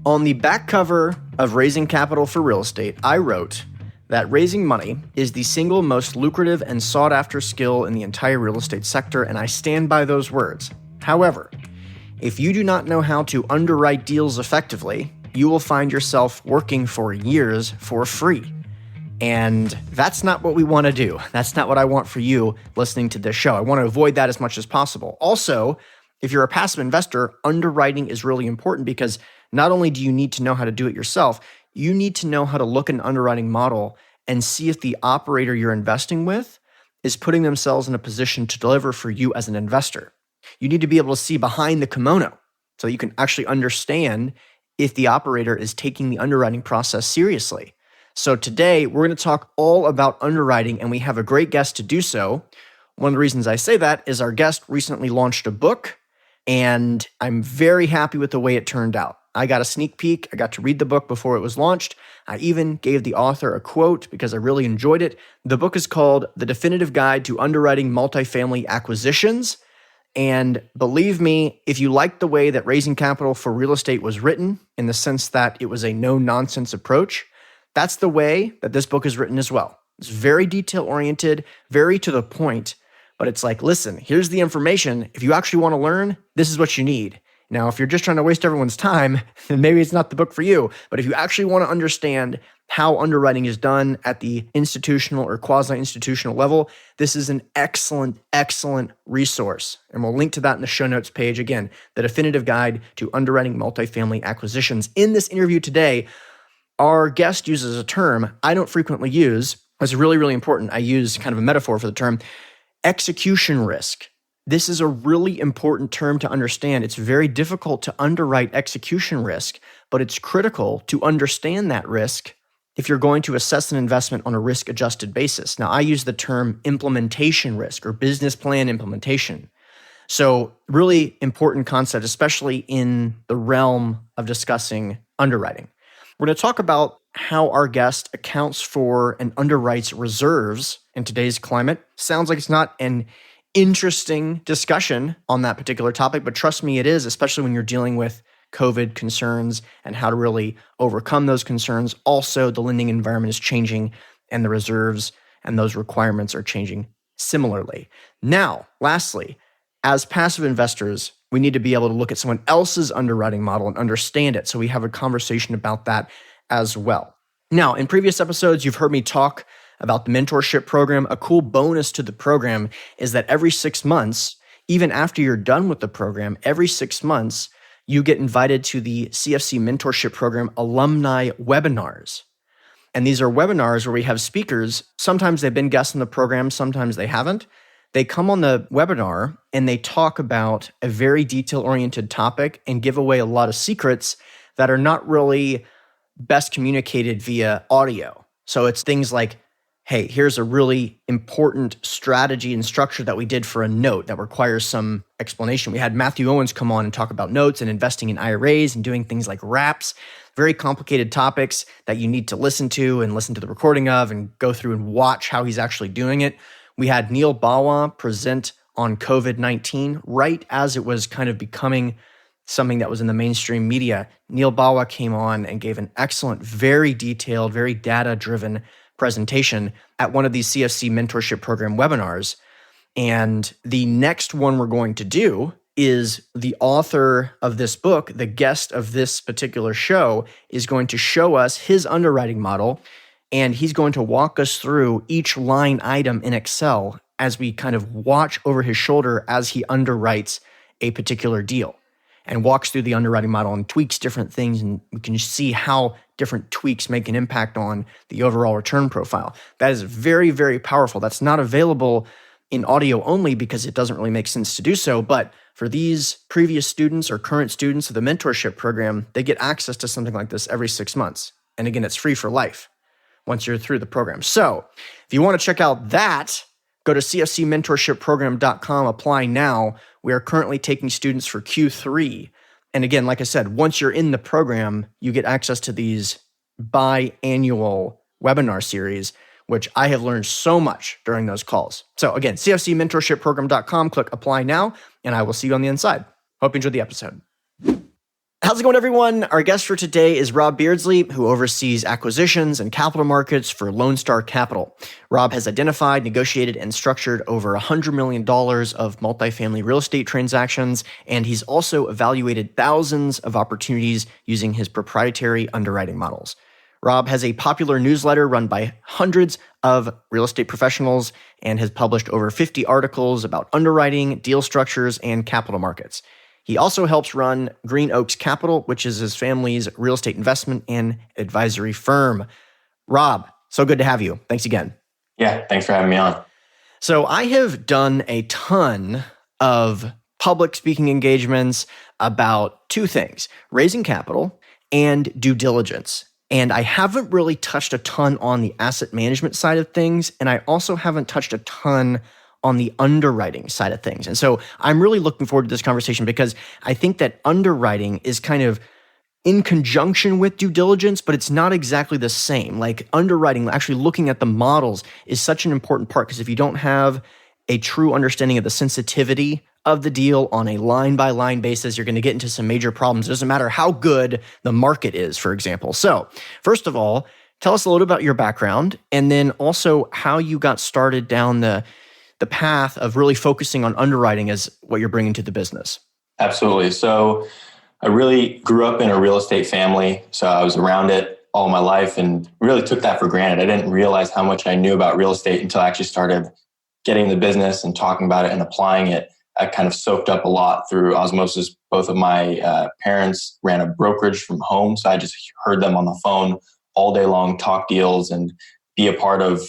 On the back cover of Raising Capital for Real Estate, I wrote that raising money is the single most lucrative and sought-after skill in the entire real estate sector, and I stand by those words. However, if you do not know how to underwrite deals effectively, you will find yourself working for years for free. And that's not what we want to do. That's not what I want for you listening to this show. I want to avoid that as much as possible. Also, if you're a passive investor, underwriting is really important because not only do you need to know how to do it yourself, you need to know how to look at an underwriting model and see if the operator you're investing with is putting themselves in a position to deliver for you as an investor. You need to be able to see behind the kimono so you can actually understand if the operator is taking the underwriting process seriously. So today, we're going to talk all about underwriting, and we have a great guest to do so. One of the reasons I say that is our guest recently launched a book, and I'm very happy with the way it turned out. I got a sneak peek. I got to read the book before it was launched. I even gave the author a quote because I really enjoyed it. The book is called The Definitive Guide to Underwriting Multifamily Acquisitions. And believe me, if you like the way that Raising Capital for Real Estate was written, in the sense that it was a no-nonsense approach, that's the way that this book is written as well. It's very detail-oriented, very to the point, but it's like, listen, here's the information. If you actually want to learn, this is what you need. Now, if you're just trying to waste everyone's time, then maybe it's not the book for you. But if you actually want to understand how underwriting is done at the institutional or quasi-institutional level, this is an excellent, excellent resource. And we'll link to that in the show notes page. Again, The Definitive Guide to Underwriting Multifamily Acquisitions. In this interview today, our guest uses a term I don't frequently use. It's really, really important. I use kind of a metaphor for the term execution risk. This is a really important term to understand. It's very difficult to underwrite execution risk, but it's critical to understand that risk if you're going to assess an investment on a risk-adjusted basis. Now, I use the term implementation risk or business plan implementation. So really important concept, especially in the realm of discussing underwriting. We're going to talk about how our guest accounts for and underwrites reserves in today's climate. Sounds like it's not an interesting discussion on that particular topic, but trust me, it is, especially when you're dealing with COVID concerns and how to really overcome those concerns. Also, the lending environment is changing and the reserves and those requirements are changing similarly. Now, lastly, as passive investors, we need to be able to look at someone else's underwriting model and understand it. So we have a conversation about that as well. Now, in previous episodes, you've heard me talk about the mentorship program. A cool bonus to the program is that every 6 months, even after you're done with the program, every 6 months, you get invited to the CFC mentorship program alumni webinars. And these are webinars where we have speakers. Sometimes they've been guests in the program, sometimes they haven't. They come on the webinar and they talk about a very detail-oriented topic and give away a lot of secrets that are not really best communicated via audio. So it's things like, hey, here's a really important strategy and structure that we did for a note that requires some explanation. We had Matthew Owens come on and talk about notes and investing in IRAs and doing things like wraps, very complicated topics that you need to listen to the recording of and go through and watch how he's actually doing it. We had Neil Bawa present on COVID-19 right as it was kind of becoming something that was in the mainstream media. Neil Bawa came on and gave an excellent, very detailed, very data-driven presentation at one of these CFC mentorship program webinars. And the next one we're going to do is the author of this book, the guest of this particular show, is going to show us his underwriting model. And he's going to walk us through each line item in Excel as we kind of watch over his shoulder as he underwrites a particular deal and walks through the underwriting model and tweaks different things. And we can see how different tweaks make an impact on the overall return profile. That is very, very powerful. That's not available in audio only because it doesn't really make sense to do so. But for these previous students or current students of the mentorship program, they get access to something like this every 6 months. And again, it's free for life once you're through the program. So if you want to check out that, go to cfcmentorshipprogram.com, apply now. We are currently taking students for Q3. And again, like I said, once you're in the program, you get access to these biannual webinar series, which I have learned so much during those calls. So again, cfcmentorshipprogram.com, click apply now, and I will see you on the inside. Hope you enjoyed the episode. How's it going, everyone? Our guest for today is Rob Beardsley, who oversees acquisitions and capital markets for Lone Star Capital. Rob has identified, negotiated, and structured over $100 million of multifamily real estate transactions, and he's also evaluated thousands of opportunities using his proprietary underwriting models. Rob has a popular newsletter run by hundreds of real estate professionals and has published over 50 articles about underwriting, deal structures, and capital markets. He also helps run Green Oaks Capital, which is his family's real estate investment and advisory firm. Rob, so good to have you. Thanks again. Yeah, thanks for having me on. So I have done a ton of public speaking engagements about two things: raising capital and due diligence. And I haven't really touched a ton on the asset management side of things. And I also haven't touched a ton on the underwriting side of things. And so I'm really looking forward to this conversation because I think that underwriting is kind of in conjunction with due diligence, but it's not exactly the same. Like underwriting, actually looking at the models is such an important part, because if you don't have a true understanding of the sensitivity of the deal on a line-by-line basis, you're going to get into some major problems. It doesn't matter how good the market is, for example. So first of all, tell us a little about your background, and then also how you got started down the path of really focusing on underwriting as what you're bringing to the business. Absolutely. So I really grew up in a real estate family. So I was around it all my life and really took that for granted. I didn't realize how much I knew about real estate until I actually started getting the business and talking about it and applying it. I kind of soaked up a lot through osmosis. Both of my parents ran a brokerage from home. So I just heard them on the phone all day long, talk deals and be a part of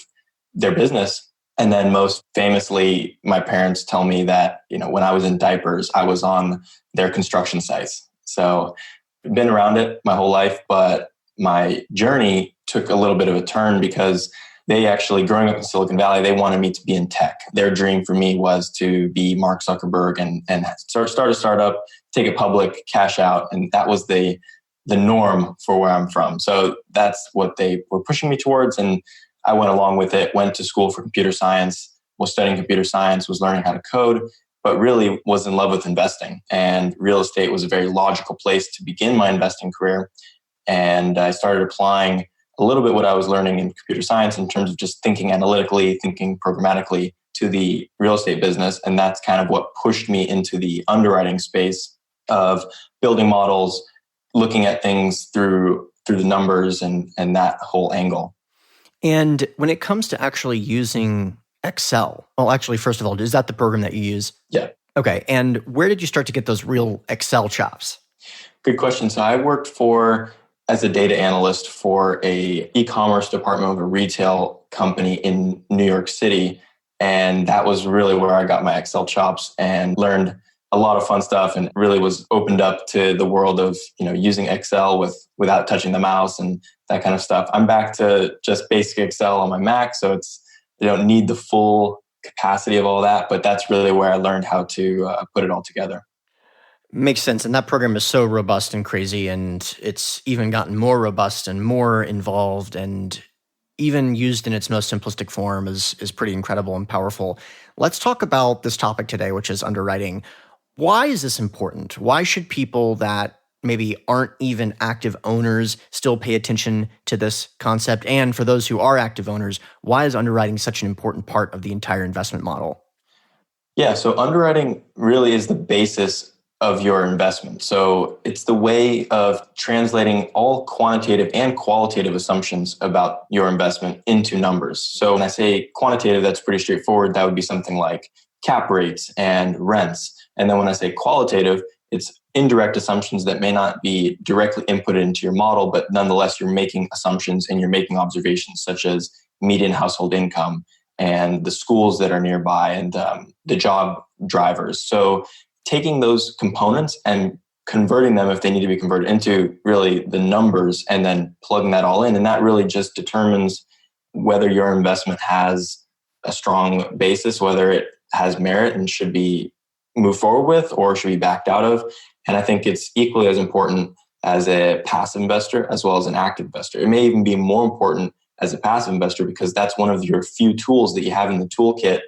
their business. And then most famously, my parents tell me that, when I was in diapers, I was on their construction sites. So I've been around it my whole life, but my journey took a little bit of a turn because they actually, growing up in Silicon Valley, they wanted me to be in tech. Their dream for me was to be Mark Zuckerberg and start a startup, take it public, cash out. And that was the norm for where I'm from. So that's what they were pushing me towards. And I went along with it, went to school for computer science, was studying computer science, was learning how to code, but really was in love with investing. And real estate was a very logical place to begin my investing career. And I started applying a little bit what I was learning in computer science in terms of just thinking analytically, thinking programmatically to the real estate business. And that's kind of what pushed me into the underwriting space of building models, looking at things through the numbers and that whole angle. And when it comes to actually using Excel, well, actually, first of all, is that the program that you use? Yeah. Okay. And where did you start to get those real Excel chops? Good question. So I worked as a data analyst for a e-commerce department of a retail company in New York City. And that was really where I got my Excel chops and learned a lot of fun stuff and really was opened up to the world of, using Excel without touching the mouse and that kind of stuff. I'm back to just basic Excel on my Mac. So you don't need the full capacity of all that, but that's really where I learned how to put it all together. Makes sense. And that program is so robust and crazy. And it's even gotten more robust and more involved, and even used in its most simplistic form is pretty incredible and powerful. Let's talk about this topic today, which is underwriting. Why is this important? Why should people that maybe aren't even active owners still pay attention to this concept? And for those who are active owners, why is underwriting such an important part of the entire investment model? Yeah, so underwriting really is the basis of your investment. So it's the way of translating all quantitative and qualitative assumptions about your investment into numbers. So when I say quantitative, that's pretty straightforward. That would be something like cap rates and rents. And then when I say qualitative, it's indirect assumptions that may not be directly inputted into your model, but nonetheless, you're making assumptions and you're making observations such as median household income and the schools that are nearby and the job drivers. So taking those components and converting them, if they need to be converted, into really the numbers and then plugging that all in. And that really just determines whether your investment has a strong basis, whether it has merit and should be moved forward with or should be backed out of. And I think it's equally as important as a passive investor as well as an active investor. It may even be more important as a passive investor because that's one of your few tools that you have in the toolkit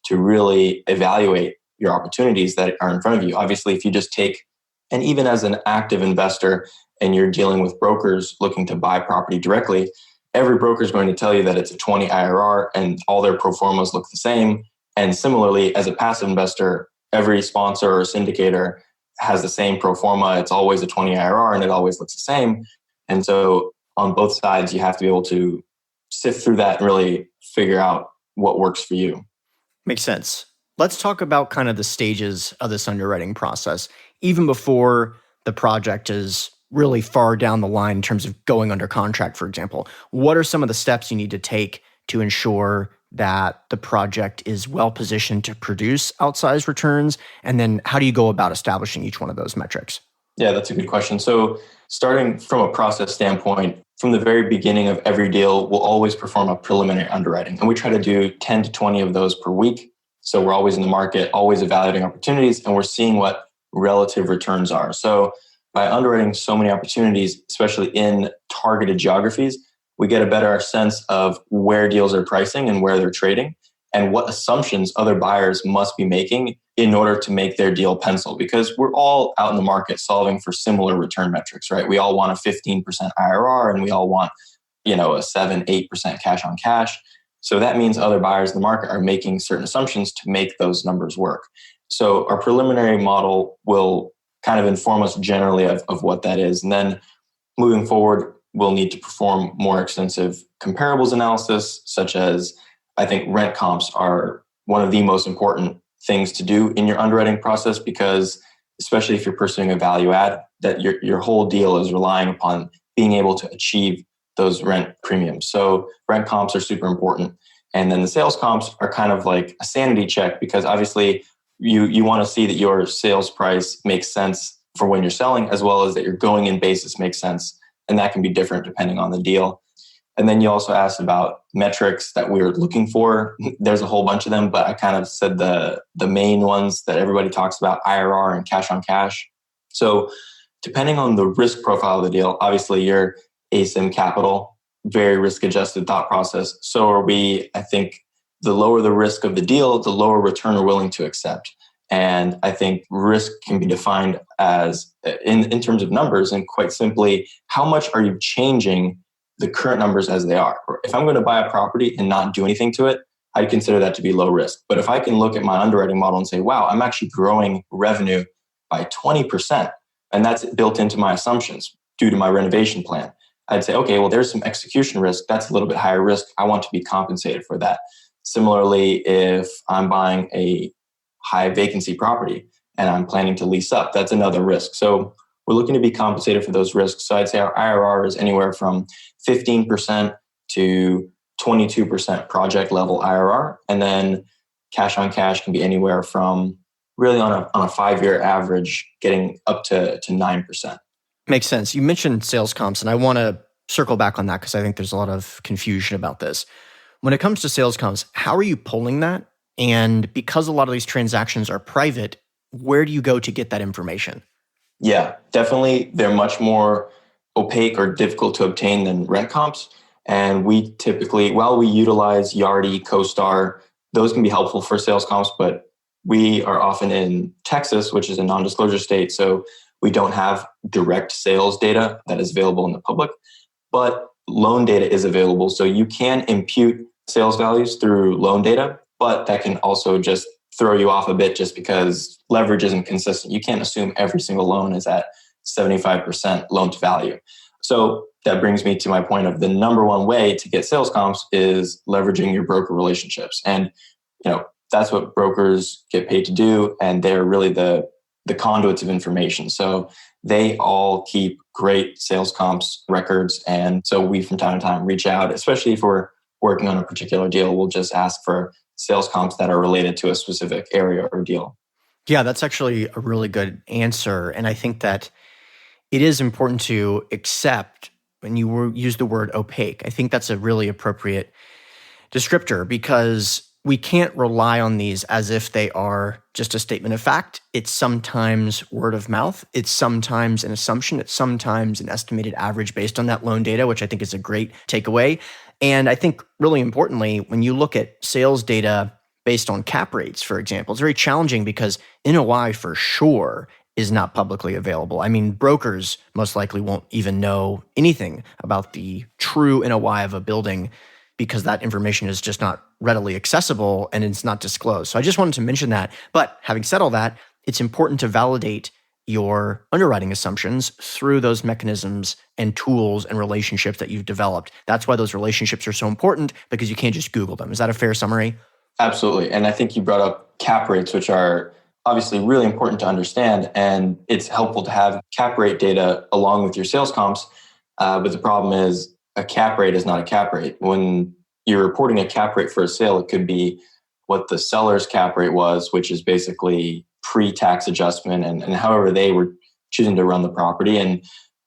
to really evaluate your opportunities that are in front of you. Obviously, if you just take And even as an active investor and you're dealing with brokers looking to buy property directly, every broker is going to tell you that it's a 20 IRR and all their pro formas look the same. And similarly, as a passive investor, every sponsor or syndicator has the same pro forma. It's always a 20 IRR and it always looks the same. And so on both sides, you have to be able to sift through that and really figure out what works for you. Makes sense. Let's talk about kind of the stages of this underwriting process, even before the project is really far down the line in terms of going under contract, for example. What are some of the steps you need to take to ensure that the project is well positioned to produce outsized returns? And then how do you go about establishing each one of those metrics? Yeah, that's a good question. So starting from a process standpoint, from the very beginning of every deal, we'll always perform a preliminary underwriting. And we try to do 10 to 20 of those per week. So we're always in the market, always evaluating opportunities, and we're seeing what relative returns are. So by underwriting so many opportunities, especially in targeted geographies, we get a better sense of where deals are pricing and where they're trading and what assumptions other buyers must be making in order to make their deal pencil. Because we're all out in the market solving for similar return metrics, right? We all want a 15% IRR and we all want, a 7-8% cash on cash. So that means other buyers in the market are making certain assumptions to make those numbers work. So our preliminary model will kind of inform us generally of what that is. And then moving forward, we'll need to perform more extensive comparables analysis, such as I think rent comps are one of the most important things to do in your underwriting process, because especially if you're pursuing a value add, that your whole deal is relying upon being able to achieve those rent premiums. So rent comps are super important. And then the sales comps are kind of like a sanity check, because obviously you want to see that your sales price makes sense for when you're selling, as well as that your going in basis makes sense. And that can be different depending on the deal. And then you also asked about metrics that we're looking for. There's a whole bunch of them, but I kind of said the main ones that everybody talks about: IRR and cash on cash. So depending on the risk profile of the deal, obviously you're ASIM capital, very risk adjusted thought process. So are we. I think the lower the risk of the deal, the lower return we're willing to accept. And I think risk can be defined as in terms of numbers, and quite simply, how much are you changing the current numbers as they are? If I'm going to buy a property and not do anything to it, I'd consider that to be low risk. But if I can look at my underwriting model and say, wow, I'm actually growing revenue by 20%, and that's built into my assumptions due to my renovation plan, I'd say, okay, well, there's some execution risk. That's a little bit higher risk. I want to be compensated for that. Similarly, if I'm buying a high vacancy property and I'm planning to lease up, that's another risk. So we're looking to be compensated for those risks. So I'd say our IRR is anywhere from 15% to 22% project level IRR. And then cash on cash can be anywhere from really on a 5-year average, getting up to 9%. Makes sense. You mentioned sales comps, and I want to circle back on that because I think there's a lot of confusion about this. When it comes to sales comps, how are you pulling that? And because a lot of these transactions are private, where do you go to get that information? Yeah, definitely. They're much more opaque or difficult to obtain than rent comps. And we typically, while we utilize Yardi, CoStar, those can be helpful for sales comps, but we are often in Texas, which is a non-disclosure state. So we don't have direct sales data that is available in the public, but loan data is available. So you can impute sales values through loan data, but that can also just throw you off a bit just because leverage isn't consistent. You can't assume every single loan is at 75% loan to value. So that brings me to my point of the number one way to get sales comps is leveraging your broker relationships. And, that's what brokers get paid to do. And they're really the conduits of information. So they all keep great sales comps records. And so we from time to time reach out, especially if we're working on a particular deal, we'll just ask for sales comps that are related to a specific area or deal. Yeah, that's actually a really good answer. And I think that it is important to accept when you use the word opaque. I think that's a really appropriate descriptor because we can't rely on these as if they are just a statement of fact. It's sometimes word of mouth. It's sometimes an assumption. It's sometimes an estimated average based on that loan data, which I think is a great takeaway. And I think really importantly, when you look at sales data based on cap rates, for example, it's very challenging because NOI for sure is not publicly available. I mean, brokers most likely won't even know anything about the true NOI of a building because that information is just not readily accessible and it's not disclosed. So I just wanted to mention that. But having said all that, it's important to validate your underwriting assumptions through those mechanisms and tools and relationships that you've developed. That's why those relationships are so important, because you can't just Google them. Is that a fair summary? Absolutely. And I think you brought up cap rates, which are obviously really important to understand. And it's helpful to have cap rate data along with your sales comps. But the problem is a cap rate is not a cap rate. When you're reporting a cap rate for a sale, it could be what the seller's cap rate was, which is basically pre-tax adjustment and however they were choosing to run the property.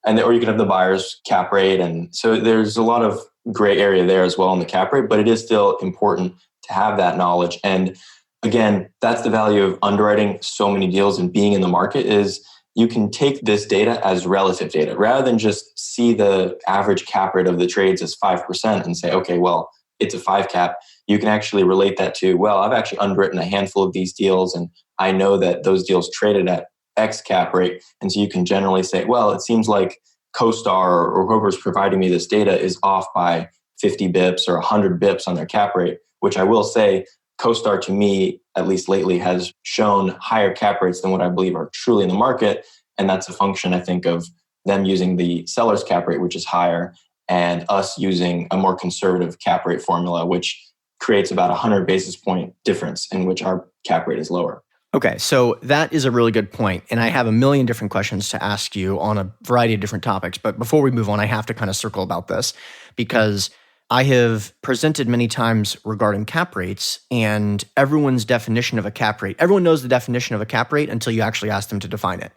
Or you could have the buyer's cap rate. And so there's a lot of gray area there as well in the cap rate, but it is still important to have that knowledge. And again, that's the value of underwriting so many deals and being in the market is you can take this data as relative data rather than just see the average cap rate of the trades as 5% and say, okay, well, it's a 5 cap. You can actually relate that to, well, I've actually underwritten a handful of these deals and I know that those deals traded at X cap rate. And so you can generally say, well, it seems like CoStar or whoever's providing me this data is off by 50 bips or 100 bips on their cap rate, which I will say CoStar to me, at least lately, has shown higher cap rates than what I believe are truly in the market. And that's a function, I think, of them using the seller's cap rate, which is higher, and us using a more conservative cap rate formula, which creates about 100 basis point difference in which our cap rate is lower. Okay, so that is a really good point. And I have a million different questions to ask you on a variety of different topics. But before we move on, I have to kind of circle about this because I have presented many times regarding cap rates and everyone's definition of a cap rate. Everyone knows the definition of a cap rate until you actually ask them to define it.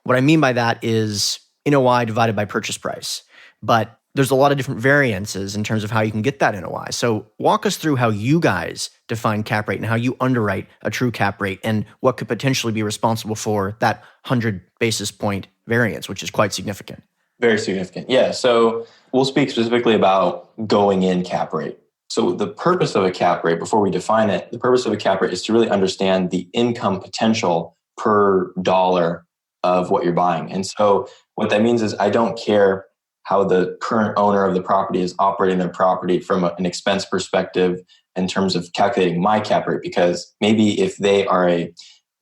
What I mean by that is NOI divided by purchase price. But there's a lot of different variances in terms of how you can get that NOI. So walk us through how you guys define cap rate and how you underwrite a true cap rate and what could potentially be responsible for that 100 basis point variance, which is quite significant. Very significant. Yeah. So we'll speak specifically about going in cap rate. So the purpose of a cap rate, before we define it, the purpose of a cap rate is to really understand the income potential per dollar of what you're buying. And so what that means is I don't care how the current owner of the property is operating their property from an expense perspective in terms of calculating my cap rate, because maybe if they are a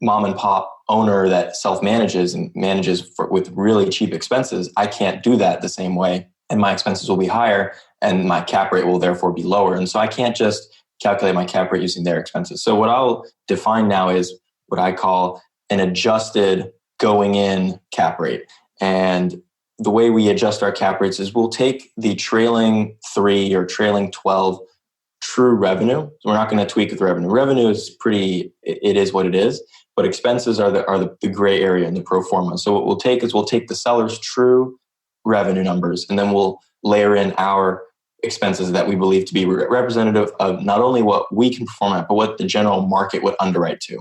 mom and pop owner that self-manages and manages with really cheap expenses, I can't do that the same way. And my expenses will be higher and my cap rate will therefore be lower. And so I can't just calculate my cap rate using their expenses. So what I'll define now is what I call an adjusted going in cap rate. And the way we adjust our cap rates is we'll take the trailing 3 or trailing 12 true revenue. So we're not going to tweak with revenue. Revenue is it is what it is, but expenses are the gray area in the pro forma. So what we'll take is we'll take the seller's true revenue numbers, and then we'll layer in our expenses that we believe to be representative of not only what we can perform at, but what the general market would underwrite to.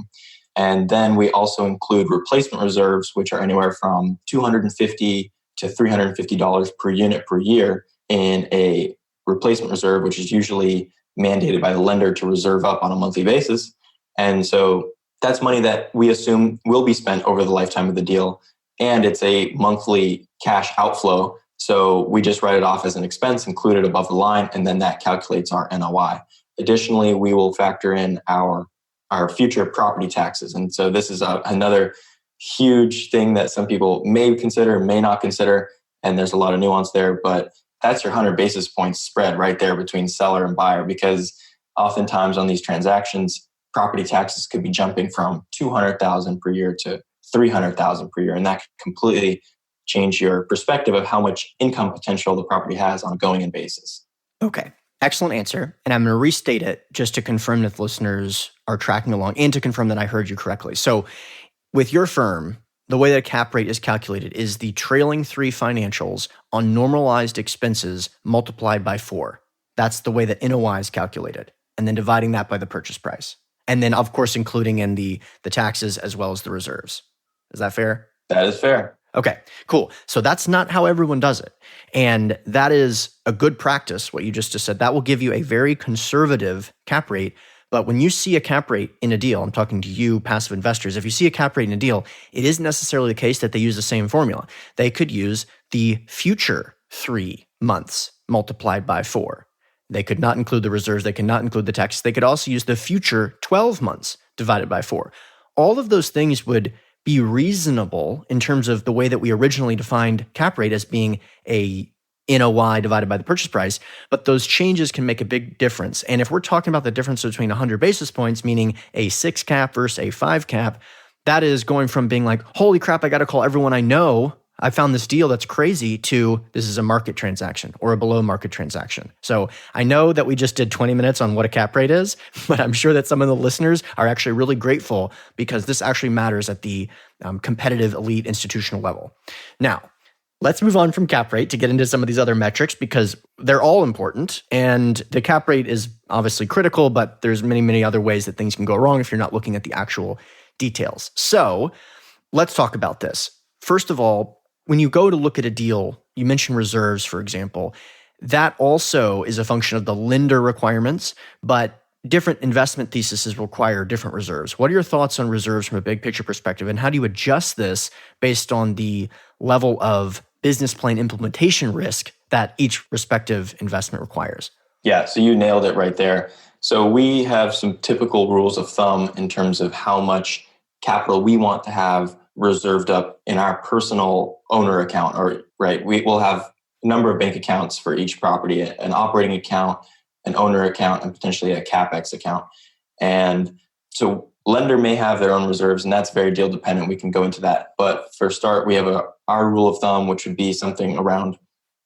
And then we also include replacement reserves, which are anywhere from $250 to $350 per unit per year in a replacement reserve, which is usually mandated by the lender to reserve up on a monthly basis. And so that's money that we assume will be spent over the lifetime of the deal. And it's a monthly cash outflow. So we just write it off as an expense, include it above the line, and then that calculates our NOI. Additionally, we will factor in our future property taxes. And so this is another huge thing that some people may consider, may not consider, and there's a lot of nuance there, but that's your 100 basis points spread right there between seller and buyer, because oftentimes on these transactions, property taxes could be jumping from $200,000 per year to $300,000 per year, and that could completely change your perspective of how much income potential the property has on a going-in basis. Okay. Excellent answer. And I'm going to restate it just to confirm that the listeners are tracking along and to confirm that I heard you correctly. So with your firm, the way that a cap rate is calculated is the trailing 3 financials on normalized expenses multiplied by 4. That's the way that NOI is calculated. And then dividing that by the purchase price. And then, of course, including in the taxes as well as the reserves. Is that fair? That is fair. Okay, cool. So that's not how everyone does it. And that is a good practice, what you just said. That will give you a very conservative cap rate. But when you see a cap rate in a deal, I'm talking to you, passive investors, if you see a cap rate in a deal, it isn't necessarily the case that they use the same formula. They could use the future 3 months multiplied by 4. They could not include the reserves. They could not include the taxes. They could also use the future 12 months divided by 4. All of those things would be reasonable in terms of the way that we originally defined cap rate as being a NOI divided by the purchase price, but those changes can make a big difference. And if we're talking about the difference between 100 basis points, meaning a 6 cap versus a 5 cap, that is going from being like, holy crap, I got to call everyone I know, I found this deal that's crazy, to this is a market transaction or a below market transaction. So I know that we just did 20 minutes on what a cap rate is, but I'm sure that some of the listeners are actually really grateful because this actually matters at the competitive elite institutional level. Now, let's move on from cap rate to get into some of these other metrics because they're all important. And the cap rate is obviously critical, but there's many, many other ways that things can go wrong if you're not looking at the actual details. So let's talk about this. First of all, when you go to look at a deal, you mentioned reserves, for example. That also is a function of the lender requirements, but different investment theses require different reserves. What are your thoughts on reserves from a big picture perspective, and how do you adjust this based on the level of business plan implementation risk that each respective investment requires? Yeah, so you nailed it right there. So we have some typical rules of thumb in terms of how much capital we want to have reserved up in our personal owner account, or right, we will have a number of bank accounts for each property, an operating account, an owner account, and potentially a CapEx account. And so lender may have their own reserves, and that's very deal dependent. We can go into that. But for start, we have our rule of thumb, which would be something around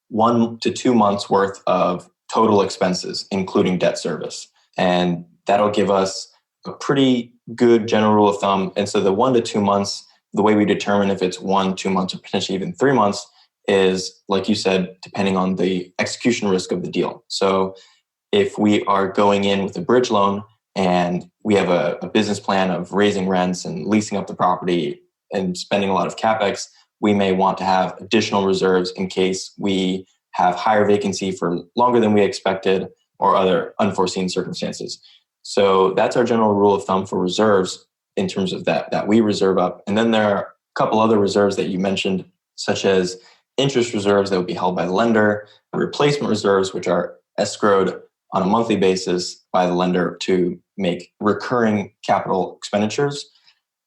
1 to 2 months worth of total expenses, including debt service. And that'll give us a pretty good general rule of thumb. And so the 1 to 2 months, the way we determine if it's 1, 2 months, or potentially even 3 months is, like you said, depending on the execution risk of the deal. So if we are going in with a bridge loan and we have a business plan of raising rents and leasing up the property and spending a lot of CapEx, we may want to have additional reserves in case we have higher vacancy for longer than we expected or other unforeseen circumstances. So that's our general rule of thumb for reserves in terms of that we reserve up. And then there are a couple other reserves that you mentioned, such as interest reserves that would be held by the lender, replacement reserves, which are escrowed on a monthly basis by the lender to make recurring capital expenditures.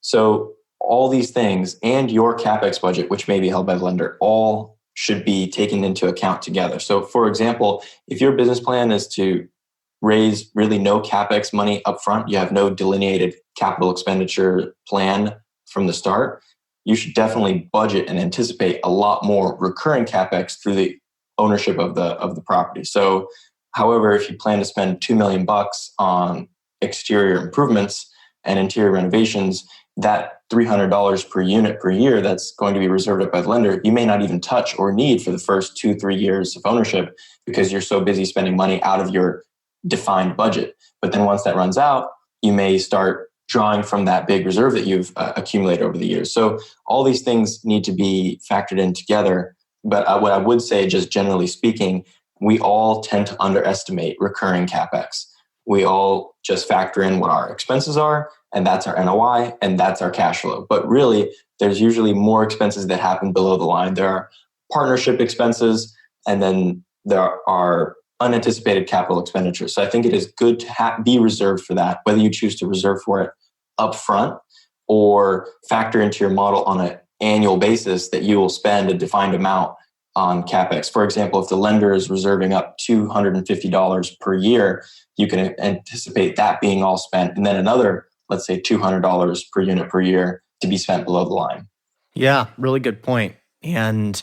So all these things and your CapEx budget, which may be held by the lender, all should be taken into account together. So for example, if your business plan is to raise really no CapEx money upfront, you have no delineated capital expenditure plan from the start, you should definitely budget and anticipate a lot more recurring CapEx through the ownership of the property. So however, if you plan to spend $2 million on exterior improvements and interior renovations, that $300 per unit per year that's going to be reserved up by the lender, you may not even touch or need for the first 2-3 years of ownership because you're so busy spending money out of your defined budget. But then once that runs out, you may start drawing from that big reserve that you've accumulated over the years. So all these things need to be factored in together. But what I would say, just generally speaking, we all tend to underestimate recurring CapEx. We all just factor in what our expenses are, and that's our NOI, and that's our cash flow. But really, there's usually more expenses that happen below the line. There are partnership expenses, and then there are unanticipated capital expenditures. So I think it is good to be reserved for that, whether you choose to reserve for it upfront or factor into your model on an annual basis that you will spend a defined amount on CapEx. For example, if the lender is reserving up $250 per year, you can anticipate that being all spent, and then another, let's say $200 per unit per year to be spent below the line. Yeah, really good point. And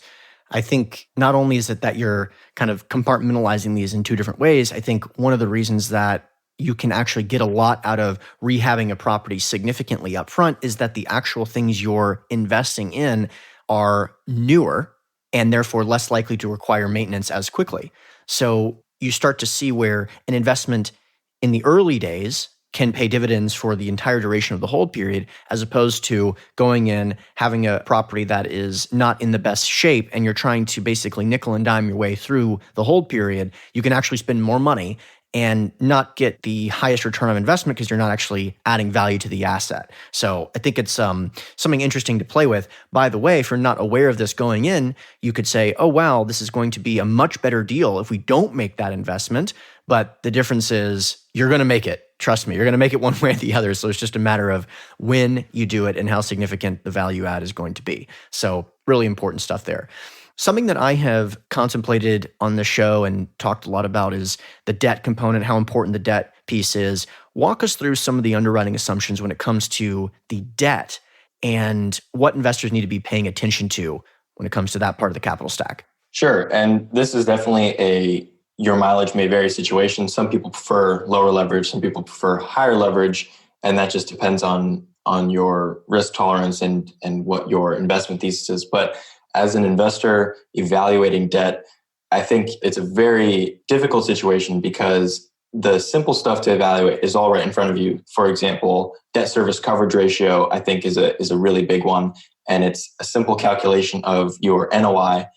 I think not only is it that you're kind of compartmentalizing these in two different ways, I think one of the reasons that you can actually get a lot out of rehabbing a property significantly upfront is that the actual things you're investing in are newer and therefore less likely to require maintenance as quickly. So you start to see where an investment in the early days can pay dividends for the entire duration of the hold period, as opposed to going in, having a property that is not in the best shape, and you're trying to basically nickel and dime your way through the hold period. You can actually spend more money and not get the highest return on investment because you're not actually adding value to the asset. So I think it's something interesting to play with. By the way, if you're not aware of this going in, you could say, oh, wow, this is going to be a much better deal if we don't make that investment. But the difference is you're going to make it. Trust me, you're going to make it one way or the other. So it's just a matter of when you do it and how significant the value add is going to be. So really important stuff there. Something that I have contemplated on the show and talked a lot about is the debt component, how important the debt piece is. Walk us through some of the underwriting assumptions when it comes to the debt and what investors need to be paying attention to when it comes to that part of the capital stack. Sure. And this is definitely your mileage may vary situation. Some people prefer lower leverage, some people prefer higher leverage, and that just depends on your risk tolerance and what your investment thesis is. But as an investor evaluating debt, I think it's a very difficult situation because the simple stuff to evaluate is all right in front of you. For example, debt service coverage ratio, I think is a really big one. And it's a simple calculation of your NOI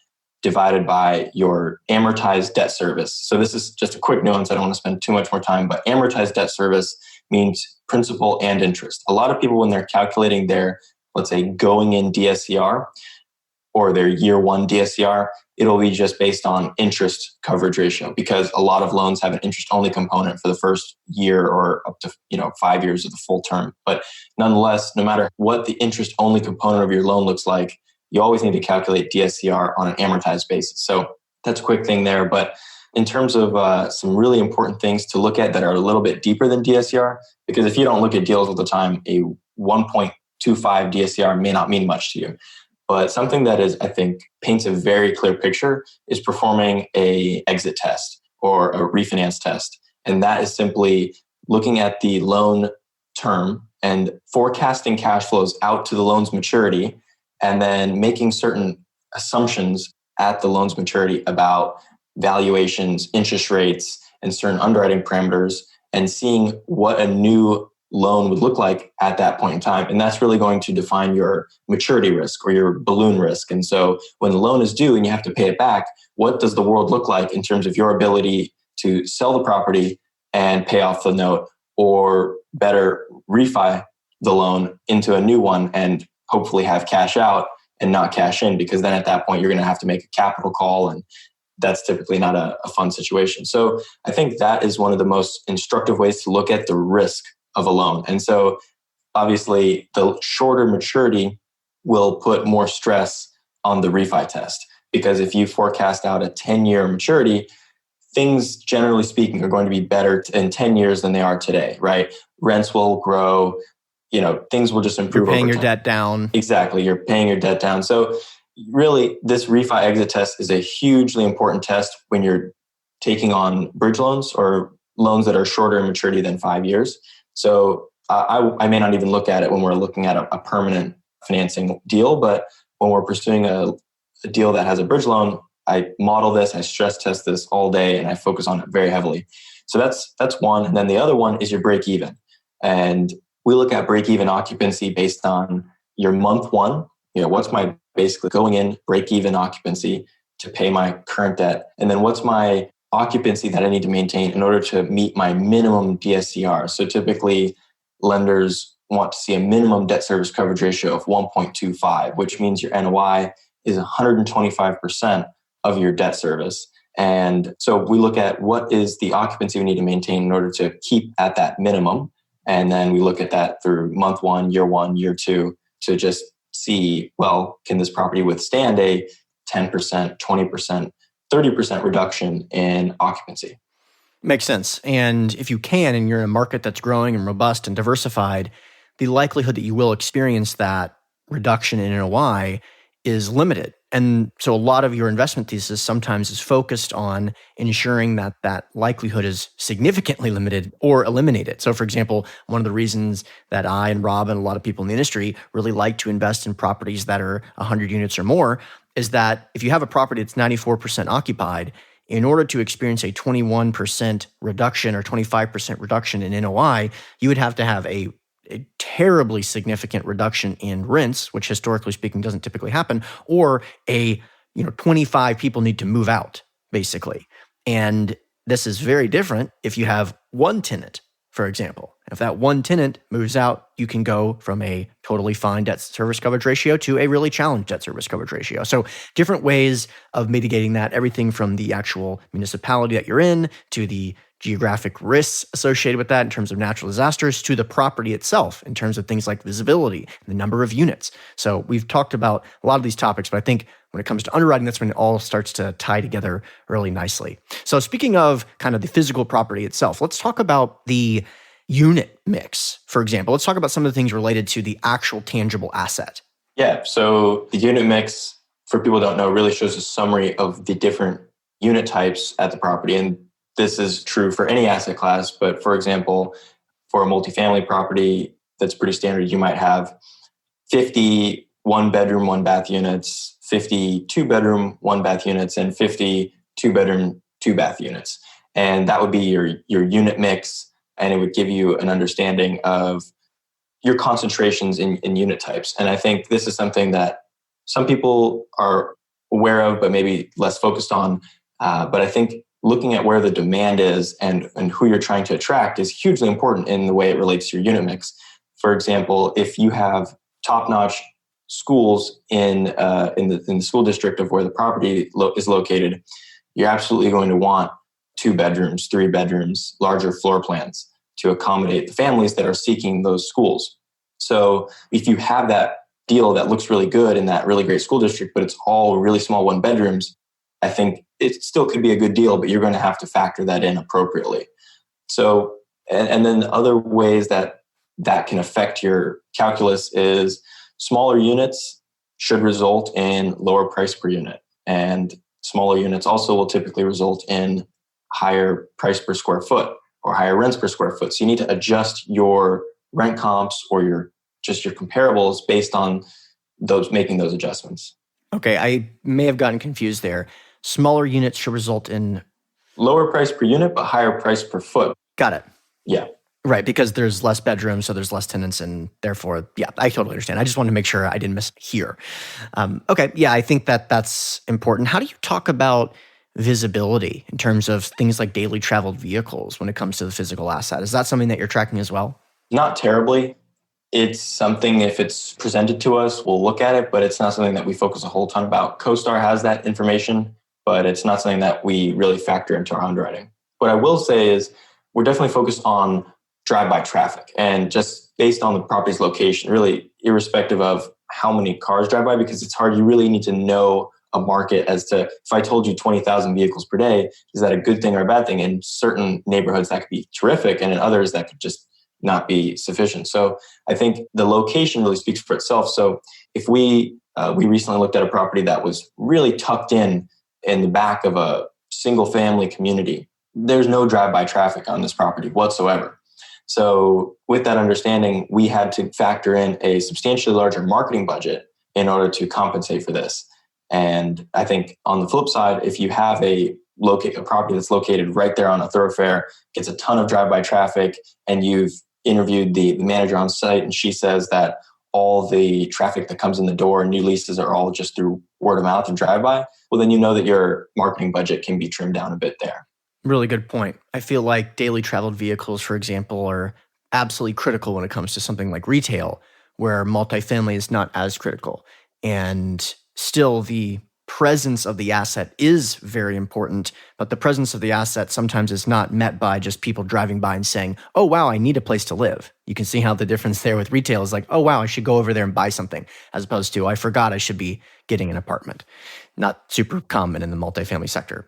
divided by your amortized debt service. So this is just a quick nuance. I don't want to spend too much more time, but amortized debt service means principal and interest. A lot of people, when they're calculating their, let's say, going in DSCR, or their year one DSCR, it'll be just based on interest coverage ratio because a lot of loans have an interest only component for the first year or up to 5 years of the full term. But nonetheless, no matter what the interest only component of your loan looks like, you always need to calculate DSCR on an amortized basis. So that's a quick thing there. But in terms of some really important things to look at that are a little bit deeper than DSCR, because if you don't look at deals all the time, a 1.25 DSCR may not mean much to you. But something that is, I think, paints a very clear picture is performing a exit test or a refinance test. And that is simply looking at the loan term and forecasting cash flows out to the loan's maturity and then making certain assumptions at the loan's maturity about valuations, interest rates, and certain underwriting parameters and seeing what a new loan would look like at that point in time. And that's really going to define your maturity risk or your balloon risk. And so when the loan is due and you have to pay it back, what does the world look like in terms of your ability to sell the property and pay off the note, or better, refi the loan into a new one and hopefully have cash out and not cash in, because then at that point you're going to have to make a capital call, and that's typically not a fun situation. So I think that is one of the most instructive ways to look at the risk of a loan. And so obviously the shorter maturity will put more stress on the refi test, because if you forecast out a 10-year maturity, things generally speaking are going to be better in 10 years than they are today, right? Rents will grow, things will just improve. You're paying over your time. debt down. Exactly. You're paying your debt down. So really this refi exit test is a hugely important test when you're taking on bridge loans or loans that are shorter in maturity than 5 years. So I may not even look at it when we're looking at a permanent financing deal, but when we're pursuing a deal that has a bridge loan, I model this, I stress test this all day, and I focus on it very heavily. So that's one. And then the other one is your break even. And we look at break even occupancy based on your month one. What's my basically going in break even occupancy to pay my current debt? And then what's my occupancy that I need to maintain in order to meet my minimum DSCR. So typically lenders want to see a minimum debt service coverage ratio of 1.25, which means your NOI is 125% of your debt service. And so we look at what is the occupancy we need to maintain in order to keep at that minimum. And then we look at that through month one, year two, to just see, well, can this property withstand a 10%, 20%, 30% reduction in occupancy? Makes sense. And if you can, and you're in a market that's growing and robust and diversified, the likelihood that you will experience that reduction in NOI is limited. And so a lot of your investment thesis sometimes is focused on ensuring that that likelihood is significantly limited or eliminated. So for example, one of the reasons that I and Rob and a lot of people in the industry really like to invest in properties that are 100 units or more is that if you have a property that's 94% occupied, in order to experience a 21% reduction or 25% reduction in NOI, you would have to have a terribly significant reduction in rents, which historically speaking doesn't typically happen, or 25 people need to move out, basically. And this is very different if you have one tenant, for example. If that one tenant moves out, you can go from a totally fine debt service coverage ratio to a really challenged debt service coverage ratio. So different ways of mitigating that, everything from the actual municipality that you're in to the geographic risks associated with that in terms of natural disasters to the property itself in terms of things like visibility, the number of units. So we've talked about a lot of these topics, but I think when it comes to underwriting, that's when it all starts to tie together really nicely. So speaking of kind of the physical property itself, let's talk about the unit mix, for example. Let's talk about some of the things related to the actual tangible asset. Yeah. So the unit mix, for people who don't know, really shows a summary of the different unit types at the property. And this is true for any asset class. But for example, for a multifamily property, that's pretty standard. You might have 50 one-bedroom, one-bath units, 50 two-bedroom, one-bath units, and 50 two-bedroom, two-bath units. And that would be your unit mix. And it would give you an understanding of your concentrations in unit types. And I think this is something that some people are aware of, but maybe less focused on. But I think looking at where the demand is and who you're trying to attract is hugely important in the way it relates to your unit mix. For example, if you have top-notch schools in the school district of where the property is located, you're absolutely going to want 2 bedrooms, 3 bedrooms, larger floor plans to accommodate the families that are seeking those schools. So if you have that deal that looks really good in that really great school district, but it's all really small 1 bedrooms, I think it still could be a good deal, but you're going to have to factor that in appropriately. So, and then other ways that can affect your calculus is smaller units should result in lower price per unit. And smaller units also will typically result in higher price per square foot or higher rents per square foot. So you need to adjust your rent comps or your comparables based on making those adjustments. Okay, I may have gotten confused there. Smaller units should result in lower price per unit, but higher price per foot. Got it. Yeah. Right, because there's less bedrooms, so there's less tenants, and therefore, yeah, I totally understand. I just wanted to make sure I didn't mishear. Okay, yeah, I think that's important. How do you talk about visibility in terms of things like daily traveled vehicles when it comes to the physical asset? Is that something that you're tracking as well? Not terribly. It's something, if it's presented to us, we'll look at it, but it's not something that we focus a whole ton about. CoStar has that information, but it's not something that we really factor into our underwriting. What I will say is we're definitely focused on drive-by traffic, and just based on the property's location, really irrespective of how many cars drive by, because it's hard. You really need to know a market as to, if I told you 20,000 vehicles per day, is that a good thing or a bad thing? In certain neighborhoods, that could be terrific, and in others, that could just not be sufficient. So I think the location really speaks for itself. So if we recently looked at a property that was really tucked in the back of a single family community, there's no drive-by traffic on this property whatsoever. So with that understanding, we had to factor in a substantially larger marketing budget in order to compensate for this. And I think on the flip side, if you have a property that's located right there on a thoroughfare, gets a ton of drive-by traffic, and you've interviewed the manager on site, and she says that all the traffic that comes in the door and new leases are all just through word of mouth and drive-by, well, then you know that your marketing budget can be trimmed down a bit there. Really good point. I feel like daily traveled vehicles, for example, are absolutely critical when it comes to something like retail, where multifamily is not as critical. And still, the presence of the asset is very important, but the presence of the asset sometimes is not met by just people driving by and saying, oh, wow, I need a place to live. You can see how the difference there with retail is like, oh, wow, I should go over there and buy something, as opposed to, I forgot I should be getting an apartment. Not super common in the multifamily sector.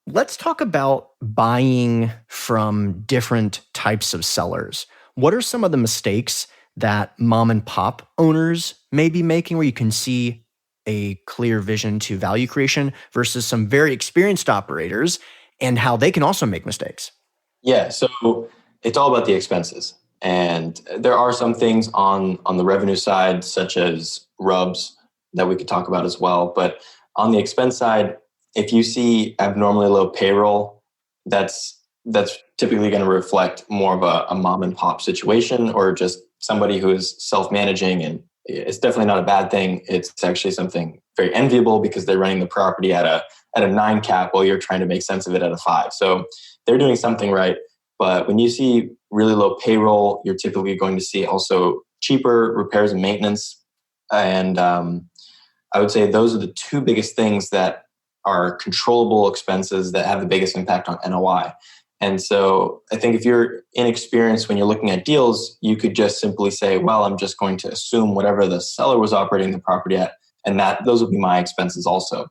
Let's talk about buying from different types of sellers. What are some of the mistakes that mom and pop owners may be making where you can see a clear vision to value creation versus some very experienced operators and how they can also make mistakes? Yeah, so it's all about the expenses. And there are some things on the revenue side, such as RUBS, that we could talk about as well. But on the expense side, if you see abnormally low payroll, that's typically going to reflect more of a mom and pop situation, or just somebody who is self-managing. And it's definitely not a bad thing. It's actually something very enviable because they're running the property at at a 9 cap while you're trying to make sense of it at a 5. So they're doing something right. But when you see really low payroll, you're typically going to see also cheaper repairs and maintenance. And I would say those are the two biggest things that are controllable expenses that have the biggest impact on NOI. And so I think if you're inexperienced when you're looking at deals, you could just simply say, well, I'm just going to assume whatever the seller was operating the property at, and that those will be my expenses also.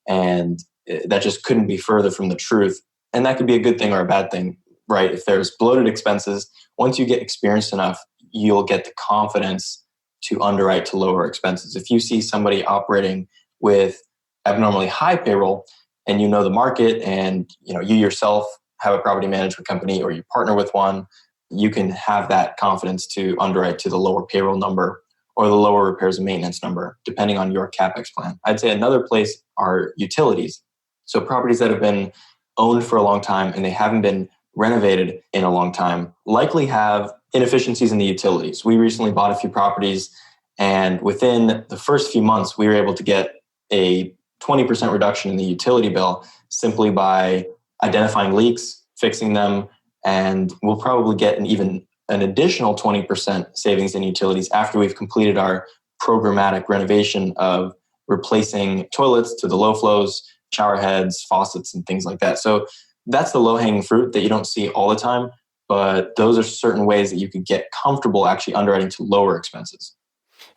And that just couldn't be further from the truth. And that could be a good thing or a bad thing, right? If there's bloated expenses, once you get experienced enough, you'll get the confidence to underwrite to lower expenses. If you see somebody operating with abnormally high payroll and you know the market and you yourself have a property management company or you partner with one, you can have that confidence to underwrite to the lower payroll number or the lower repairs and maintenance number, depending on your CapEx plan. I'd say another place are utilities. So properties that have been owned for a long time and they haven't been renovated in a long time likely have inefficiencies in the utilities. We recently bought a few properties, and within the first few months, we were able to get a 20% reduction in the utility bill simply by identifying leaks, fixing them, and we'll probably get an additional 20% savings in utilities after we've completed our programmatic renovation of replacing toilets to the low flows, shower heads, faucets, and things like that. So that's the low-hanging fruit that you don't see all the time, but those are certain ways that you could get comfortable actually underwriting to lower expenses.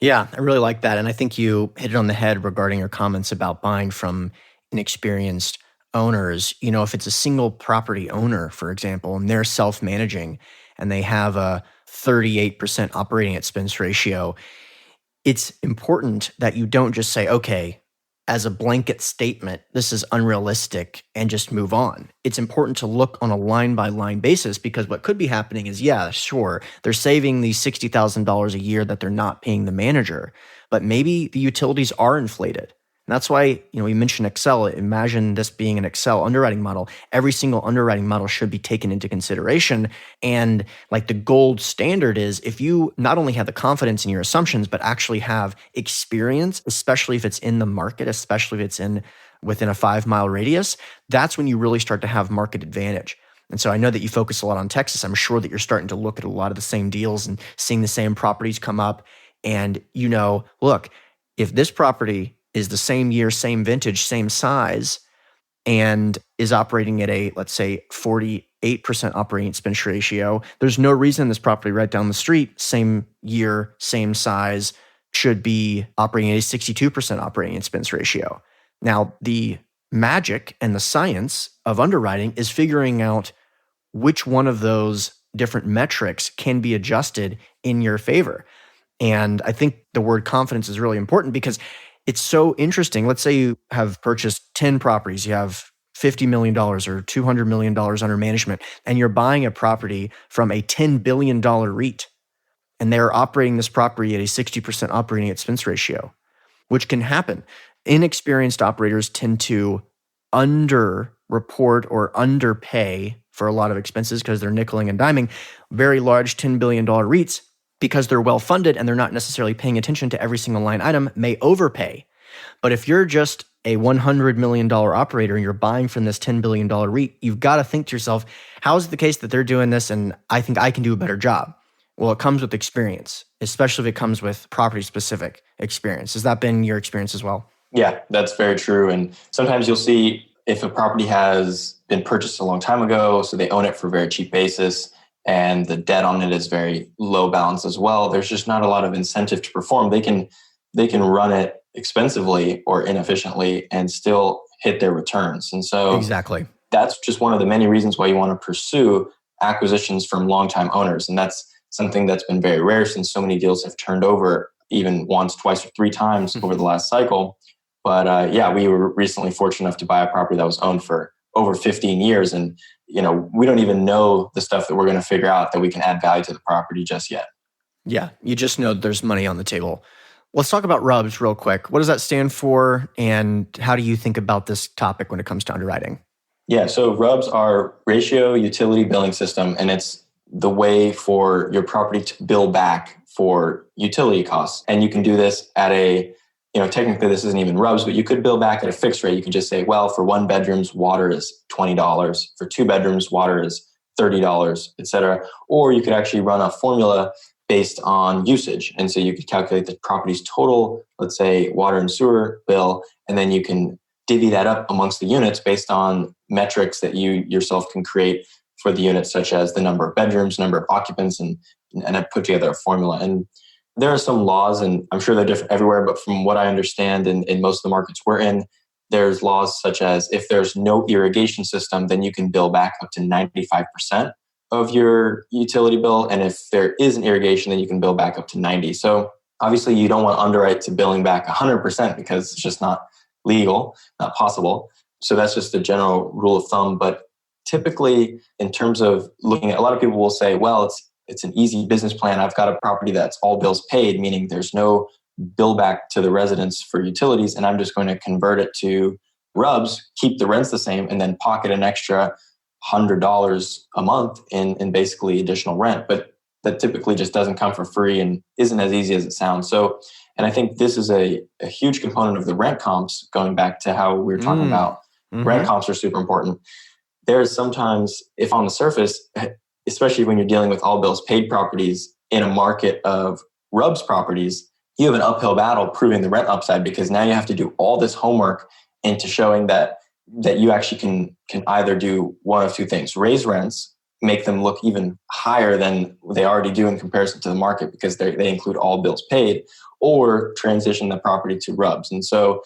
Yeah, I really like that. And I think you hit it on the head regarding your comments about buying from inexperienced owners. If it's a single property owner, for example, and they're self-managing and they have a 38% operating expense ratio, it's important that you don't just say, okay, as a blanket statement, this is unrealistic and just move on. It's important to look on a line-by-line basis because what could be happening is, yeah, sure, they're saving these $60,000 a year that they're not paying the manager, but maybe the utilities are inflated. And that's why, we mentioned Excel. Imagine this being an Excel underwriting model. Every single underwriting model should be taken into consideration. And like the gold standard is if you not only have the confidence in your assumptions, but actually have experience, especially if it's in the market, especially if it's within a 5-mile radius, that's when you really start to have market advantage. And so I know that you focus a lot on Texas. I'm sure that you're starting to look at a lot of the same deals and seeing the same properties come up. And look, if this property is the same year, same vintage, same size, and is operating at a, let's say, 48% operating expense ratio, there's no reason this property right down the street, same year, same size, should be operating at a 62% operating expense ratio. Now, the magic and the science of underwriting is figuring out which one of those different metrics can be adjusted in your favor. And I think the word confidence is really important because it's so interesting. Let's say you have purchased 10 properties, you have $50 million or $200 million under management, and you're buying a property from a $10 billion REIT, and they're operating this property at a 60% operating expense ratio, which can happen. Inexperienced operators tend to under-report or underpay for a lot of expenses because they're nickeling and diming. Very large $10 billion REITs, because they're well-funded and they're not necessarily paying attention to every single line item, may overpay. But if you're just a $100 million operator and you're buying from this $10 billion REIT, you've got to think to yourself, how is it the case that they're doing this and I think I can do a better job? Well, it comes with experience, especially if it comes with property-specific experience. Has that been your experience as well? Yeah, that's very true. And sometimes you'll see if a property has been purchased a long time ago, so they own it for a very cheap basis, and the debt on it is very low balance as well, there's just not a lot of incentive to perform. They can run it expensively or inefficiently and still hit their returns. And so exactly, that's just one of the many reasons why you want to pursue acquisitions from longtime owners. And that's something that's been very rare since so many deals have turned over even once, twice, or 3 times over the last cycle. But we were recently fortunate enough to buy a property that was owned for over 15 years. And we don't even know the stuff that we're going to figure out that we can add value to the property just yet. Yeah, you just know there's money on the table. Let's talk about RUBS real quick. What does that stand for, and how do you think about this topic when it comes to underwriting? Yeah, so RUBS are Ratio Utility Billing System, and it's the way for your property to bill back for utility costs. And you can do this at a technically this isn't even RUBS, but you could bill back at a fixed rate. You could just say, well, for 1 bedrooms, water is $20. For 2 bedrooms, water is $30, et cetera. Or you could actually run a formula based on usage. And so you could calculate the property's total, let's say, water and sewer bill, and then you can divvy that up amongst the units based on metrics that you yourself can create for the units, such as the number of bedrooms, number of occupants, and I put together a formula. And there are some laws, and I'm sure they're different everywhere, but from what I understand in most of the markets we're in, there's laws such as if there's no irrigation system, then you can bill back up to 95% of your utility bill. And if there is an irrigation, then you can bill back up to 90. So obviously you don't want to underwrite to billing back 100% because it's just not legal, not possible. So that's just a general rule of thumb. But typically in terms of looking at, a lot of people will say, well, it's an easy business plan. I've got a property that's all bills paid, meaning there's no bill back to the residents for utilities, and I'm just going to convert it to RUBS, keep the rents the same, and then pocket an extra $100 a month in basically additional rent. But that typically just doesn't come for free and isn't as easy as it sounds. So, and I think this is a huge component of the rent comps, going back to how we were talking about rent comps are super important. There's sometimes, if on the surface, especially when you're dealing with all bills paid properties in a market of RUBS properties, you have an uphill battle proving the rent upside, because now you have to do all this homework into showing that you actually can either do one of two things: raise rents, make them look even higher than they already do in comparison to the market because they include all bills paid, or transition the property to RUBS. And so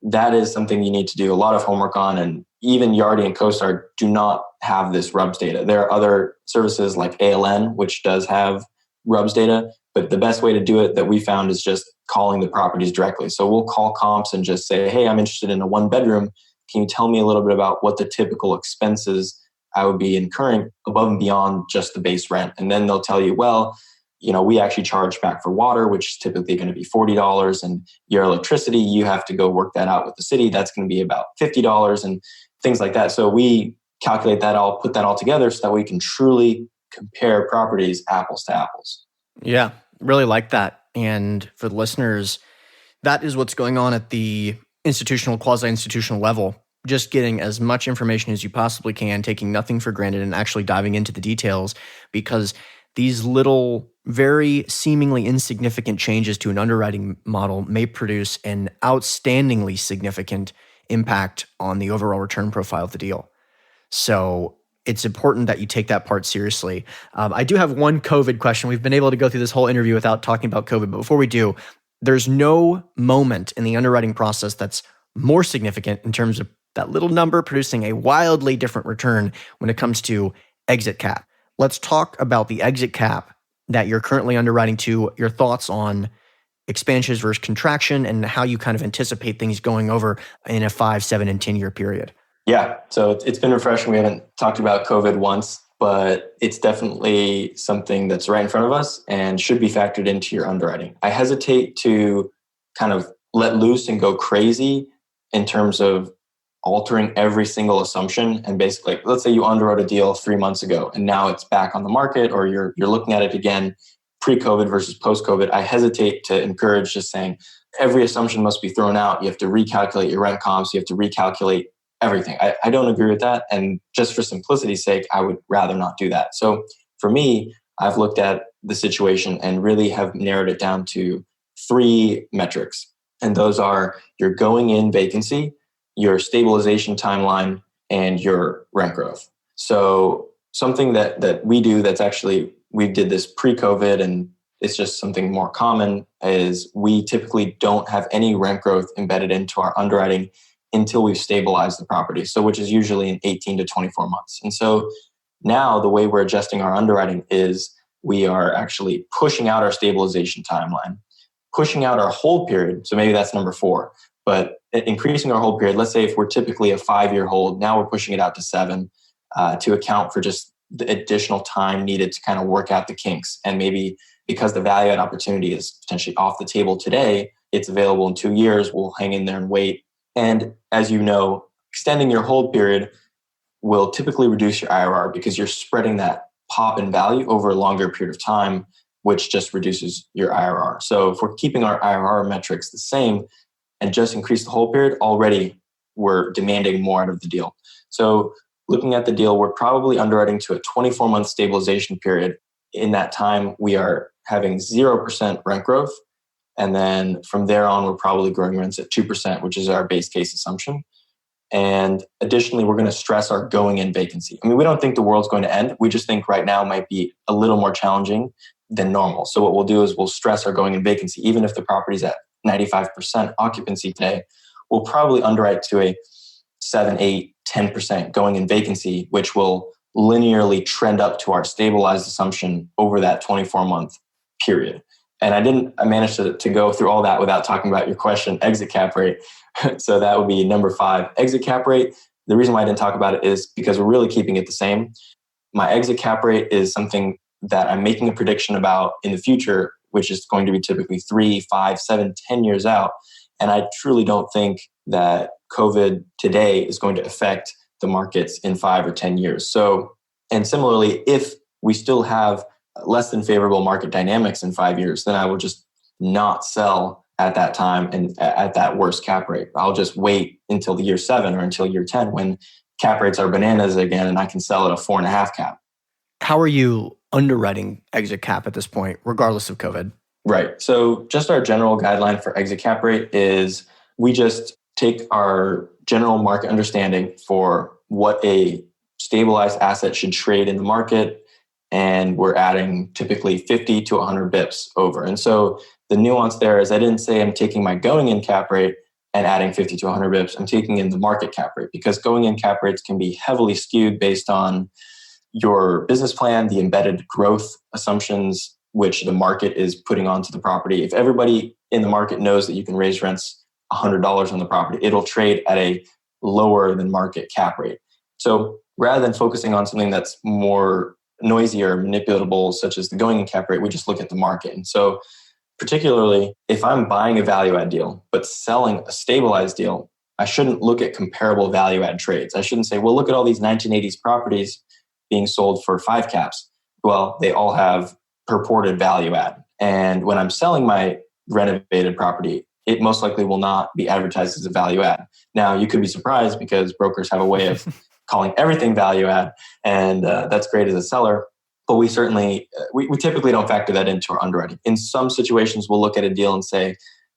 that is something you need to do a lot of homework on. And even Yardi and CoStar do not have this RUBS data. There are other services like ALN, which does have RUBS data, but the best way to do it that we found is just calling the properties directly. So we'll call comps and just say, hey, I'm interested in a 1 bedroom. Can you tell me a little bit about what the typical expenses I would be incurring above and beyond just the base rent? And then they'll tell you, well, we actually charge back for water, which is typically going to be $40, and your electricity, you have to go work that out with the city. That's going to be about $50 and things like that. So we calculate that all, put that all together so that we can truly compare properties apples to apples. Yeah, really like that. And for the listeners, that is what's going on at the institutional, quasi-institutional level. Just getting as much information as you possibly can, taking nothing for granted, and actually diving into the details, because these little, very seemingly insignificant changes to an underwriting model may produce an outstandingly significant impact on the overall return profile of the deal. So it's important that you take that part seriously. I do have one COVID question. We've been able to go through this whole interview without talking about COVID, but before we do, there's no moment in the underwriting process that's more significant in terms of that little number producing a wildly different return when it comes to exit cap. Let's talk about the exit cap that you're currently underwriting to, your thoughts on expansions versus contraction, and how you kind of anticipate things going over in a 5, 7, and 10-year period. Yeah, so it's been refreshing. We haven't talked about COVID once, but it's definitely something that's right in front of us and should be factored into your underwriting. I hesitate to kind of let loose and go crazy in terms of altering every single assumption. And basically, let's say you underwrote a deal 3 months ago and now it's back on the market, or you're looking at it again pre-COVID versus post-COVID. I hesitate to encourage just saying every assumption must be thrown out. You have to recalculate your rent comps. You have to recalculate everything. I don't agree with that. And just for simplicity's sake, I would rather not do that. So for me, I've looked at the situation and really have narrowed it down to 3 metrics. And those are your going in vacancy, your stabilization timeline, and your rent growth. So something that we do that's actually, we did this pre-COVID and it's just something more common, is we typically don't have any rent growth embedded into our underwriting until we've stabilized the property. So which is usually in 18 to 24 months. And so now the way we're adjusting our underwriting is we are actually pushing out our stabilization timeline, pushing out our hold period. So maybe that's number 4. But increasing our hold period, let's say if we're typically a 5-year hold, now we're pushing it out to 7 to account for just the additional time needed to kind of work out the kinks. And maybe because the value add opportunity is potentially off the table today, it's available in 2 years, we'll hang in there and wait. And as you know, extending your hold period will typically reduce your IRR because you're spreading that pop in value over a longer period of time which just reduces your IRR. So if we're keeping our IRR metrics the same and just increase the hold period, already we're demanding more out of the deal. So looking at the deal, we're probably underwriting to a 24-month stabilization period. In that time, we are having 0% rent growth. And then from there on, we're probably growing rents at 2%, which is our base case assumption. And additionally, we're going to stress our going in vacancy. I mean, we don't think the world's going to end. We just think right now might be a little more challenging than normal. So what we'll do is we'll stress our going in vacancy. Even if the property's at 95% occupancy today, we'll probably underwrite to a 7, 8, 10% going in vacancy, which will linearly trend up to our stabilized assumption over that 24-month period. And I managed to go through all that without talking about your question, exit cap rate. So that would be number 5. Exit cap rate. The reason why I didn't talk about it is because we're really keeping it the same. My exit cap rate is something that I'm making a prediction about in the future, which is going to be typically 3, 5, 7, 10 years out. And I truly don't think that COVID today is going to affect the markets in 5 or 10 years. So, and similarly, if we still have less than favorable market dynamics in 5 years, then I will just not sell at that time and at that worst cap rate. I'll just wait until the year 7 or until year 10 when cap rates are bananas again and I can sell at a 4.5 cap. How are you underwriting exit cap at this point, regardless of COVID? Right. So just our general guideline for exit cap rate is we just take our general market understanding for what a stabilized asset should trade in the market, and we're adding typically 50 to 100 bips over. And so the nuance there is I didn't say I'm taking my going in cap rate and adding 50 to 100 bips. I'm taking in the market cap rate because going in cap rates can be heavily skewed based on your business plan, the embedded growth assumptions, which the market is putting onto the property. If everybody in the market knows that you can raise rents $100 on the property, it'll trade at a lower than market cap rate. So rather than focusing on something that's more noisy or manipulatable, such as the going in cap rate, we just look at the market. And so particularly if I'm buying a value add deal, but selling a stabilized deal, I shouldn't look at comparable value add trades. I shouldn't say, well, look at all these 1980s properties being sold for 5 caps. Well, they all have purported value add. And when I'm selling my renovated property, it most likely will not be advertised as a value add. Now, you could be surprised because brokers have a way of calling everything value add, and that's great as a seller. But we certainly, we typically don't factor that into our underwriting. In some situations, we'll look at a deal and say,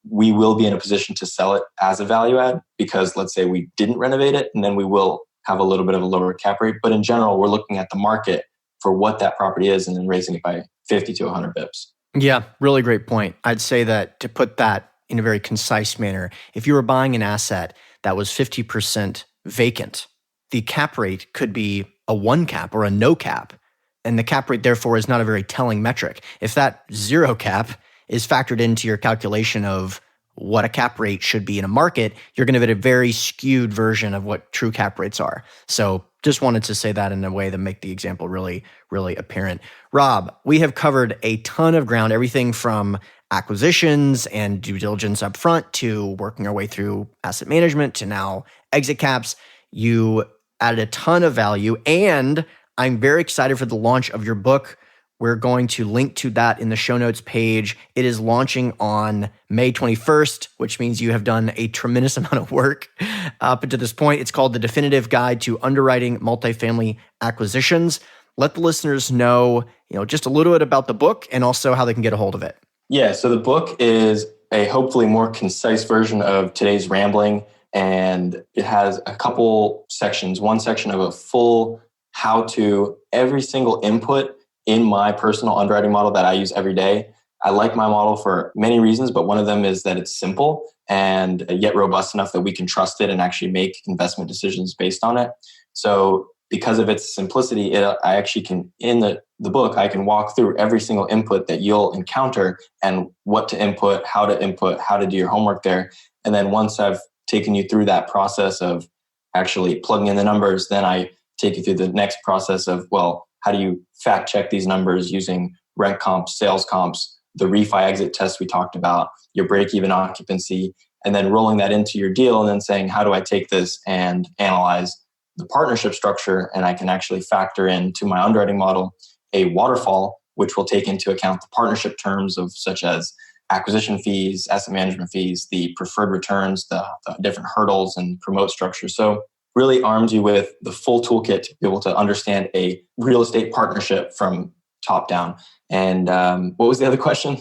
we will be in a position to sell it as a value add because let's say we didn't renovate it, and then we will have a little bit of a lower cap rate. But in general, we're looking at the market for what that property is and then raising it by 50 to 100 bips. Yeah, really great point. I'd say that to put that in a very concise manner, if you were buying an asset that was 50% vacant, the cap rate could be a 1 cap or a no cap. And the cap rate, therefore, is not a very telling metric. If that 0 cap is factored into your calculation of what a cap rate should be in a market, you're going to get a very skewed version of what true cap rates are. So just wanted to say that in a way to make the example really, really apparent. Rob, we have covered a ton of ground, everything from acquisitions and due diligence up front to working our way through asset management to now exit caps. You added a ton of value, and I'm very excited for the launch of your book. We're going to link to that in the show notes page. It is launching on May 21st, which means you have done a tremendous amount of work up to this point. It's called The Definitive Guide to Underwriting Multifamily Acquisitions. Let the listeners know, just a little bit about the book and also how they can get a hold of it. Yeah, so the book is a hopefully more concise version of today's rambling, and it has a couple sections. One section of a full how-to, every single input in my personal underwriting model that I use every day. I like my model for many reasons, but one of them is that it's simple and yet robust enough that we can trust it and actually make investment decisions based on it. So because of its simplicity, I actually can, in the book, I can walk through every single input that you'll encounter and what to input, how to do your homework there. And then once I've taken you through that process of actually plugging in the numbers, then I take you through the next process of, well, how do you fact check these numbers using rent comps, sales comps, the refi exit test we talked about, your break-even occupancy, and then rolling that into your deal and then saying, how do I take this and analyze the partnership structure? And I can actually factor into my underwriting model a waterfall which will take into account the partnership terms of such as acquisition fees, asset management fees, the preferred returns, the different hurdles and promote structures. So really arms you with the full toolkit to be able to understand a real estate partnership from top down. And what was the other question?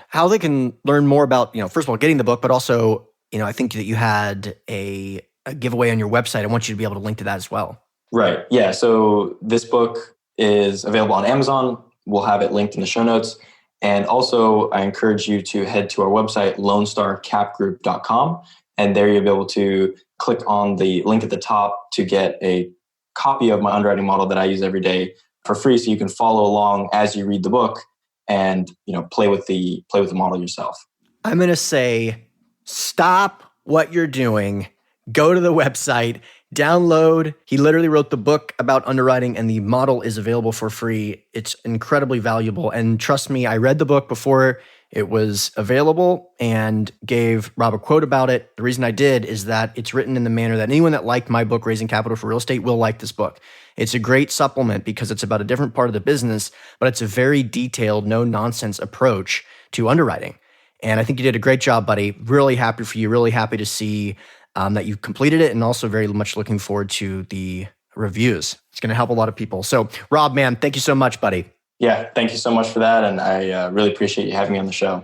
How they can learn more about, first of all, getting the book, but also, I think that you had a giveaway on your website. I want you to be able to link to that as well. Right. Yeah. So this book is available on Amazon. We'll have it linked in the show notes. And also, I encourage you to head to our website, lonestarcapgroup.com. And there you'll be able to click on the link at the top to get a copy of my underwriting model that I use every day for free, so you can follow along as you read the book and play with the model yourself. I'm going to say, stop what you're doing, go to the website, download. He literally wrote the book about underwriting, and the model is available for free. It's incredibly valuable. And trust me, I read the book before it was available and gave Rob a quote about it. The reason I did is that it's written in the manner that anyone that liked my book, Raising Capital for Real Estate, will like this book. It's a great supplement because it's about a different part of the business, but it's a very detailed, no-nonsense approach to underwriting. And I think you did a great job, buddy. Really happy for you. Really happy to see that you completed it, and also very much looking forward to the reviews. It's going to help a lot of people. So, Rob, man, thank you so much, buddy. Yeah, thank you so much for that. And I really appreciate you having me on the show.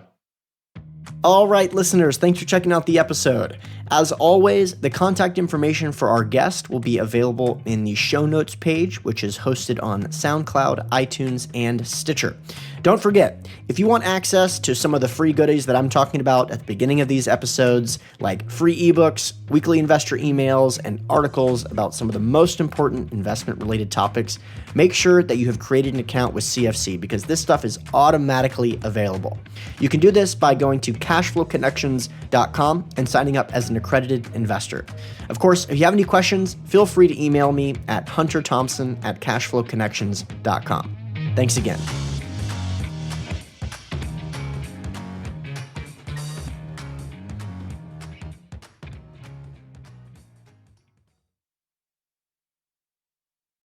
All right, listeners, thanks for checking out the episode. As always, the contact information for our guest will be available in the show notes page, which is hosted on SoundCloud, iTunes, and Stitcher. Don't forget, if you want access to some of the free goodies that I'm talking about at the beginning of these episodes, like free ebooks, weekly investor emails, and articles about some of the most important investment-related topics, make sure that you have created an account with CFC, because this stuff is automatically available. You can do this by going to cashflowconnections.com and signing up as an accredited investor. Of course, if you have any questions, feel free to email me at hunterthompson@cashflowconnections.com. Thanks again.